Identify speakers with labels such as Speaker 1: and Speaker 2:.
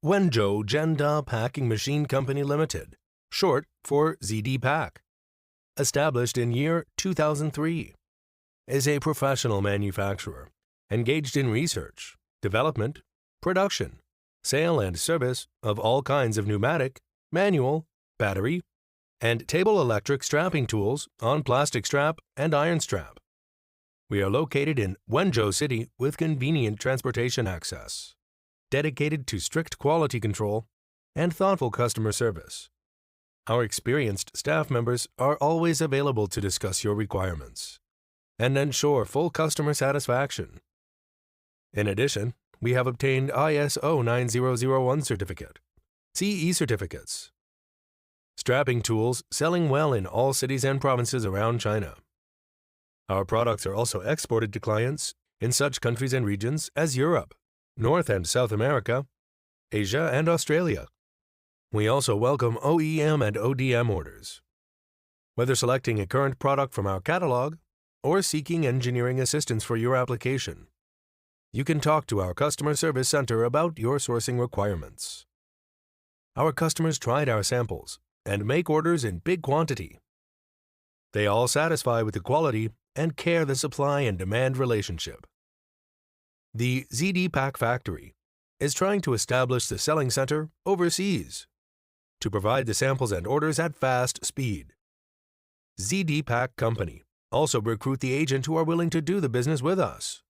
Speaker 1: ZHENDA Packing Machine Company Limited, short for ZD Pack, established in year 2003, is a professional manufacturer engaged in research, development, production, sale and service of all kinds of pneumatic, manual, battery, and table electric strapping tools on plastic strap and iron strap. We are located in Wenzhou City with convenient transportation access, dedicated to strict quality control and thoughtful customer service. Our experienced staff members are always available to discuss your requirements and ensure full customer satisfaction. In addition, we have obtained ISO 9001 certificate, CE certificates. Strapping tools selling well in all cities and provinces around China. Our products are also exported to clients in such countries and regions as Europe, North and South America, Asia, and Australia. We also welcome OEM and ODM orders. Whether selecting a current product from our catalog or seeking engineering assistance for your application, you can talk to our customer service center about your sourcing requirements. Our customers tried our samples and make orders in big quantity. They all satisfy with the quality and care the supply and demand relationship. The ZD Pack factory is trying to establish the selling center overseas to provide the samples and orders at fast speed. ZD Pack Company also recruit the agent who are willing to do the business with us.